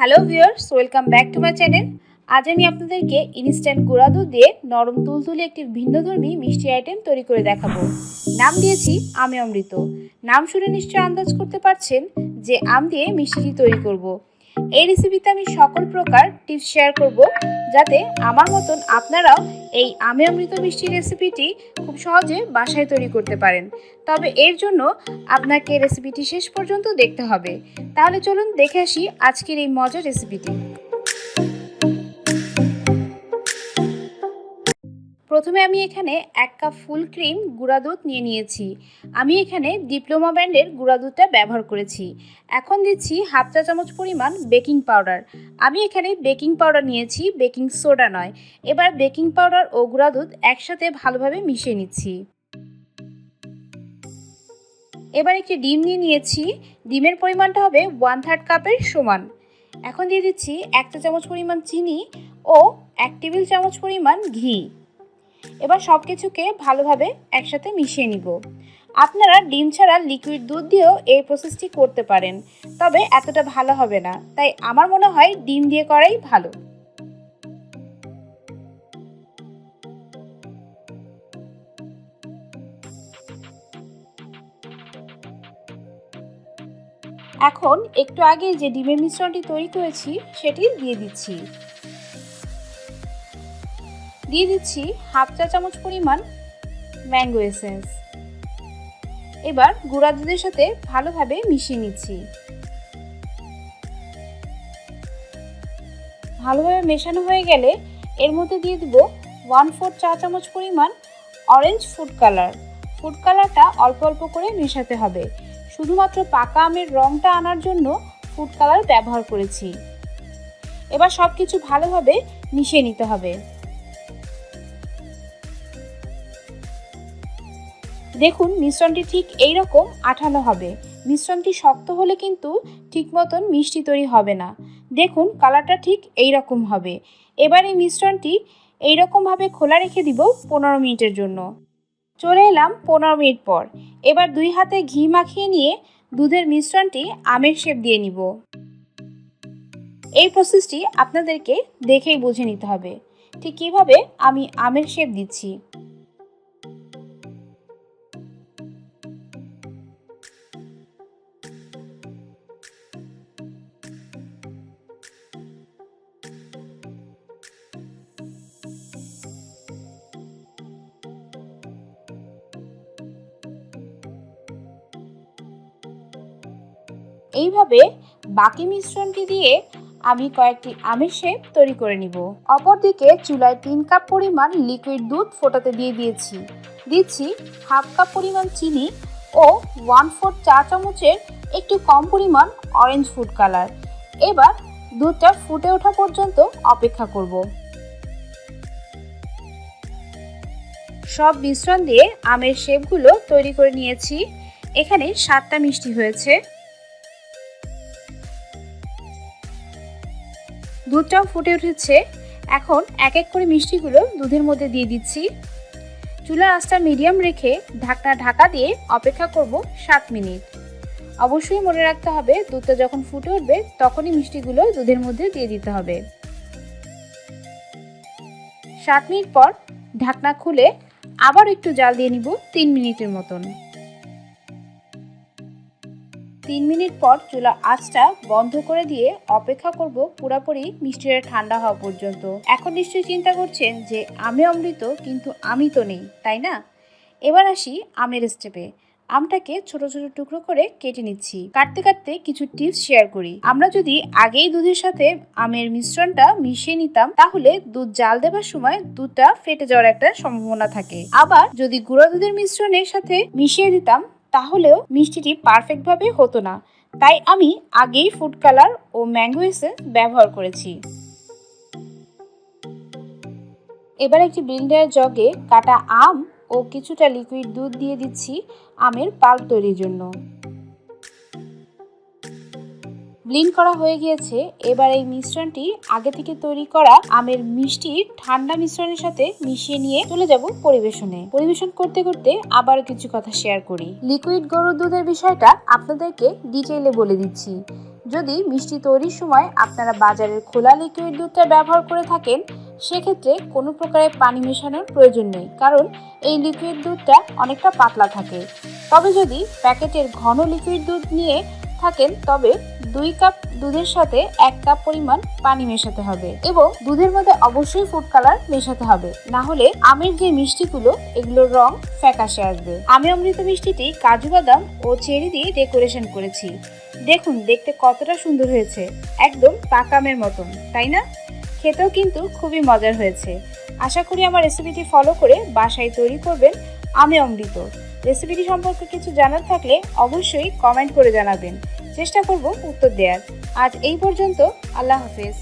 Hello viewers, welcome back to my channel. আজ আমি আপনাদেরকে ইনস্ট্যান্ট গুঁড়া দুধ দিয়ে নরম তুলতুলে একটি ভিন্নধর্মী মিষ্টি আইটেম তৈরি করে দেখাবো। নাম দিয়েছি আমে অমৃত। নাম শুনে নিশ্চয়ই আন্দাজ করতে পারছেন যে আম দিয়ে মিষ্টিটি তৈরি করব। এই রেসিপিতে আমি সকল প্রকার টিপস শেয়ার করব, যাতে আমার মতন আপনারাও এই আমে অমৃত মিষ্টি রেসিপিটি খুব সহজে বাসায় তৈরি করতে পারেন। তবে এর জন্য আপনাকে রেসিপিটি শেষ পর্যন্ত দেখতে হবে। তাহলে চলুন দেখে আসি আজকের এই মজার রেসিপিটি। প্রথমে আমি এখানে 1 কাপ ফুল ক্রিম গুঁড়া দুধ নিয়েছি। আমি এখানে ডিপ্লোমা ব্র্যান্ডের গুঁড়া দুধটা ব্যবহার করেছি। এখন দিচ্ছি হাফ চা চামচ পরিমাণ বেকিং পাউডার। আমি এখানে বেকিং পাউডার নিয়েছি, বেকিং সোডা নয়। এবার বেকিং পাউডার ও গুঁড়া দুধ একসাথে ভালোভাবে মিশিয়ে নিচ্ছি। এবার একটি ডিম নিয়েছি। ডিমের পরিমাণটা হবে 1/3 কাপের সমান। এখন দিয়ে দিচ্ছি 1 চা চামচ পরিমাণ চিনি ও 1 টেবিল চামচ পরিমাণ ঘি। এবার সব কিছুকে ভালোভাবে একসাথে মিশিয়ে নিব। আপনারা ডিম ছাড়া লিকুইড দুধ দিয়েও এই প্রসেসটি করতে পারেন, তবে এতটা ভালো হবে না, তাই আমার মনে হয় ডিম দিয়ে করাই ভালো। এখন একটু আগে যে ডিমের মিশ্রণটি তৈরি করেছি সেটি দিয়ে দিচ্ছি হাফ চা চামচ পরিমাণ ম্যাঙ্গো এসেন্স। এবার গুঁড়া দুধের সাথে ভালোভাবে মিশিয়ে নিচ্ছি। ভালোভাবে মেশানো হয়ে গেলে এর মধ্যে দিয়ে দিব 1/4 চা চামচ পরিমাণ অরেঞ্জ ফুড কালার। ফুড কালারটা অল্প অল্প করে মেশাতে হবে। শুধুমাত্র পাকা আমের রংটা আনার জন্য ফুড কালার ব্যবহার করেছি। এবার সব কিছু ভালোভাবে মিশিয়ে নিতে হবে। দেখুন, মিশ্রণটি ঠিক এই রকম আঠালো হবে। মিশ্রণটি শক্ত হলে কিন্তু ঠিক মতন মিষ্টি তৈরি হবে না। দেখুন, কালারটা ঠিক এই রকম হবে। এবার এই মিশ্রণটি এই রকমভাবে খোলা রেখে দিব 15 মিনিটের জন্য। চলে এলাম 15 মিনিট পর। এবার 2 হাতে ঘি মাখিয়ে নিয়ে দুধের মিশ্রণটি আমের শেপ দিয়ে নিব। এই প্রসেসটি আপনাদেরকে দেখেই বুঝে নিতে হবে ঠিক কিভাবে আমি আমের শেপ দিচ্ছি। এইভাবে বাকি মিশ্রণটি দিয়ে আমি কয়েকটি আমের শেপ তৈরি করে নিব। অপরদিকে চুলায় 3 কাপ পরিমাণ লিকুইড দুধ ফোটাতে দিচ্ছি হাফ কাপ পরিমাণ চিনি ও 1/4 চা চামচের একটু কম পরিমাণ অরেঞ্জ ফুড কালার। এবার দুধটা ফুটে ওঠা পর্যন্ত অপেক্ষা করব। সব মিশ্রণ দিয়ে আমের শেপগুলো তৈরি করে নিয়েছি। এখানে 7টা মিষ্টি হয়েছে। দুধটাও ফুটে উঠেছে। এখন এক এক করে মিষ্টিগুলো দুধের মধ্যে দিয়ে দিচ্ছি। চুলার আঁচটা মিডিয়াম রেখে ঢাকা দিয়ে অপেক্ষা করব 7 মিনিট। অবশ্যই মনে রাখতে হবে, দুধটা যখন ফুটে উঠবে তখনই মিষ্টিগুলো দুধের মধ্যে দিয়ে দিতে হবে। 7 মিনিট পর ঢাকনা খুলে আবার একটু জাল দিয়ে নিব 3 মিনিটের মতন। 3 মিনিট পর চুলা আঁচটা বন্ধ করে দিয়ে অপেক্ষা করব পুরোপুরি মিষ্টিটা ঠান্ডা হওয়া পর্যন্ত। এখন নিশ্চয়ই চিন্তা করছেন যে আমে অমৃত, কিন্তু আমি তো নেই, তাই না? এবার আসি আমের স্টেপে। আমটাকে ছোট ছোট টুকরো করে কেটে নিচ্ছি। কাটতে কাটতে কিছু টিপস শেয়ার করি। আমরা যদি আগেই দুধের সাথে আমের মিশ্রণটা মিশিয়ে নিতাম, তাহলে দুধ জাল দেবার সময় দুধটা ফেটে যাওয়ার একটা সম্ভাবনা থাকে। আবার যদি গুঁড়া দুধের মিশ্রণের সাথে মিশিয়ে দিতাম, তাহলেও মিষ্টিটি পারফেক্টভাবে হতো না। তাই আমি আগেই ফুড কালার ও ম্যাঙ্গো এসেন্স ব্যবহার করেছি। এবার একটি ব্লেন্ডারের জগে কাটা আম ও কিছুটা লিকুইড দুধ দিয়ে দিচ্ছি আমের পাল্প তৈরির জন্য। ব্লেন্ড করা হয়ে গিয়েছে। এবার এই মিশ্রণটি আগে থেকে তৈরি করা আমের মিষ্টি ঠান্ডা মিশ্রণের সাথে মিশিয়ে নিয়ে চলে যাব পরিবেশনে। পরিবেশন করতে করতে আবার কিছু কথা শেয়ার করি। লিকুইড গরুর দুধের বিষয়টা আপনাদেরকে ডিটেইলে বলে দিচ্ছি। যদি মিষ্টি তৈরির সময় আপনারা বাজারের খোলা লিকুইড দুধটা ব্যবহার করে থাকেন, সেক্ষেত্রে কোনো প্রকারের পানি মেশানোর প্রয়োজন নেই, কারণ এই লিকুইড দুধটা অনেকটা পাতলা থাকে। তবে যদি প্যাকেটের ঘন লিকুইড দুধ নিয়ে থাকেন, তবে 2 কাপ দুধের সাথে 1 কাপ পরিমাণ পানি মেশাতে হবে এবং দুধের মধ্যে অবশ্যই ফুড কালার মেশাতে হবে, না হলে আমের যে মিষ্টিগুলো এগুলোর রং ফ্যাকাশে আসবে। আমি অমৃত মিষ্টিটি কাজু বাদাম ও চেরি দিয়ে ডেকোরেশন করেছি। দেখুন দেখতে কতটা সুন্দর হয়েছে, একদম পাকা আমের মতন, তাই না? খেতেও কিন্তু খুবই মজার হয়েছে। আশা করি আমার রেসিপিটি ফলো করে বাসায় তৈরি করবেন আমি অমৃত। রেসিপিটি সম্পর্কে কিছু জানার থাকলে অবশ্যই কমেন্ট করে জানাবেন, চেষ্টা করব উত্তর দেওয়ার। আজ এই পর্যন্ত, আল্লাহ হাফেজ।